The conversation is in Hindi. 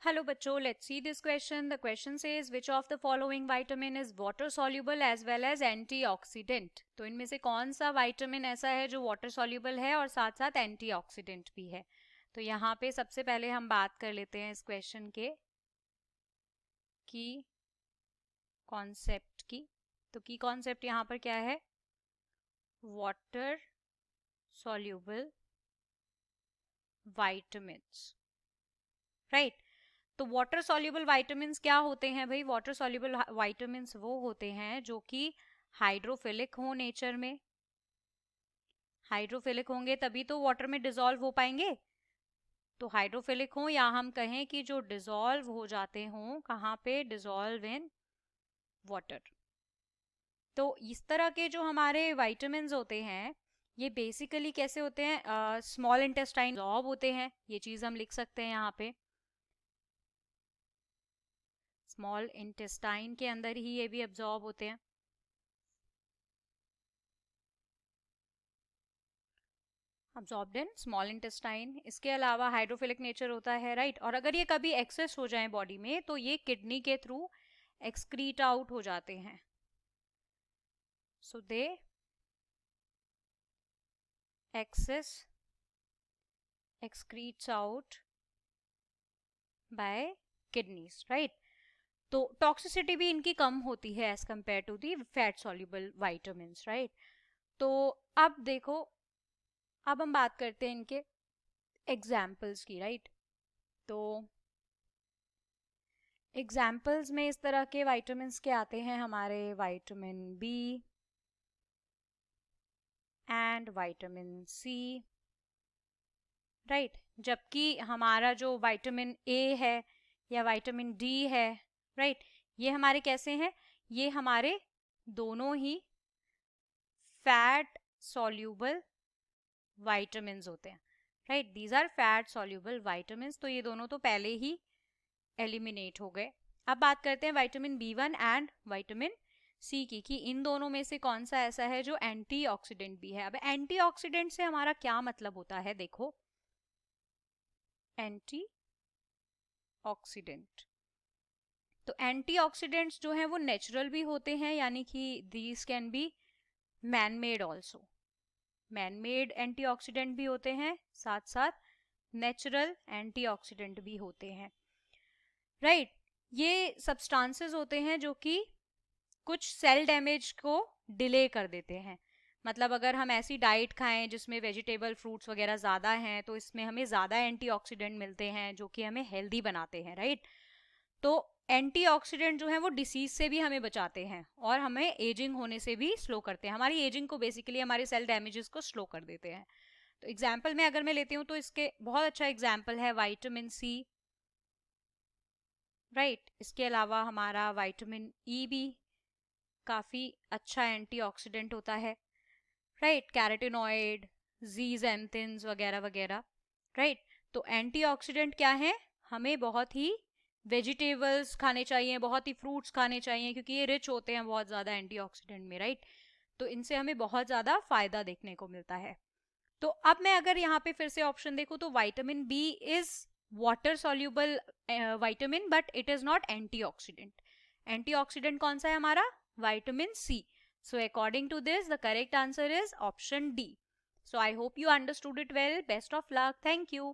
Hello बच्चों, let's see this question. The question says which of the following vitamin is water soluble as well as antioxidant. तो इनमें से कौन सा विटामिन ऐसा है जो वाटर soluble है और साथ साथ एंटीऑक्सीडेंट भी है. तो यहाँ पे सबसे पहले हम बात कर लेते हैं इस क्वेश्चन के की कॉन्सेप्ट की. तो की कॉन्सेप्ट यहाँ पर क्या है? Water soluble vitamins, right. तो वाटर सॉल्युबल विटामिन्स क्या होते हैं भाई? वाटर सॉल्युबल विटामिन्स वो होते हैं जो कि हाइड्रोफिलिक हो नेचर में. हाइड्रोफिलिक होंगे तभी तो वाटर में डिसॉल्व हो पाएंगे. तो हाइड्रोफिलिक हो या हम कहें कि जो डिसॉल्व हो जाते हों, कहाँ पे? Dissolve in water. तो इस तरह के जो हमारे विटामिन्स होते हैं ये बेसिकली कैसे होते हैं? स्मॉल इंटेस्टाइन एब्जॉर्ब होते हैं. ये चीज हम लिख सकते हैं यहाँ पे. स्मॉल इंटेस्टाइन के अंदर ही ये भी एब्जॉर्ब होते हैं. Absorbed in small intestine. इसके अलावा हाइड्रोफिलिक नेचर होता है, राइट. और अगर ये कभी एक्सेस हो जाए बॉडी में तो ये किडनी के थ्रू एक्सक्रीट आउट हो जाते हैं. So the excess excretes out by kidneys, right. तो टॉक्सिसिटी भी इनकी कम होती है as compare to the fat soluble vitamins, right. तो अब देखो, अब हम बात करते हैं इनके एग्जाम्पल्स की, राइट. तो एग्जाम्पल्स में इस तरह के विटामिन्स के आते हैं हमारे vitamin B and vitamin C, right. जबकि हमारा जो विटामिन ए है या विटामिन डी है, राइट, ये हमारे कैसे हैं? ये हमारे दोनों ही फैट सॉल्यूबल विटामिन्स होते हैं, right. These are fat soluble vitamins. तो ये दोनों तो पहले ही एलिमिनेट हो गए. अब बात करते हैं vitamin B one and vitamin C की, कि इन दोनों में से कौन सा ऐसा है जो एंटीऑक्सीडेंट भी है. अब एंटीऑक्सीडेंट से हमारा क्या मतलब होता है? देखो, एंटीऑक्सीडेंट, तो एंटीऑक्सीडेंट्स जो हैं वो नेचुरल भी होते हैं, यानी कि these can be man made also. Man made antioxidant भी होते हैं, साथ साथ नेचुरल एंटीऑक्सीडेंट भी होते हैं, राइट. ये सब्सटेंसेस होते हैं जो कि कुछ सेल डैमेज को डिले कर देते हैं. मतलब अगर हम ऐसी डाइट खाएं जिसमें वेजिटेबल फ्रूट्स वगैरह ज़्यादा हैं तो इसमें हमें ज़्यादा एंटीऑक्सीडेंट मिलते हैं जो कि हमें हेल्दी बनाते हैं, राइट. तो एंटीऑक्सीडेंट जो है वो डिसीज से भी हमें बचाते हैं और हमें एजिंग होने से भी स्लो करते हैं. हमारी एजिंग को बेसिकली हमारे सेल डैमेजेस को स्लो कर देते हैं. तो एग्जाम्पल में अगर मैं लेती हूँ तो इसके बहुत अच्छा एग्जाम्पल है विटामिन सी, राइट. इसके अलावा हमारा विटामिन ई भी काफ़ी अच्छा एंटीऑक्सीडेंट होता है, राइट. कैरोटीनॉइड, ज़ीज़ैंथिन्स वगैरह वगैरह, राइट. तो एंटीऑक्सीडेंट क्या है? हमें बहुत ही वेजिटेबल्स खाने चाहिए, बहुत ही फ्रूट्स खाने चाहिए, क्योंकि ये रिच होते हैं बहुत ज़्यादा एंटीऑक्सीडेंट में, राइट. तो इनसे हमें बहुत ज़्यादा फायदा देखने को मिलता है. तो अब मैं अगर यहाँ पे फिर से ऑप्शन देखूँ तो vitamin B is water soluble vitamin but it is not antioxidant. Antioxidant कौन सा है हमारा? Vitamin C. So according to this, the correct answer is option D. So I hope you understood it well. Best of luck. Thank you.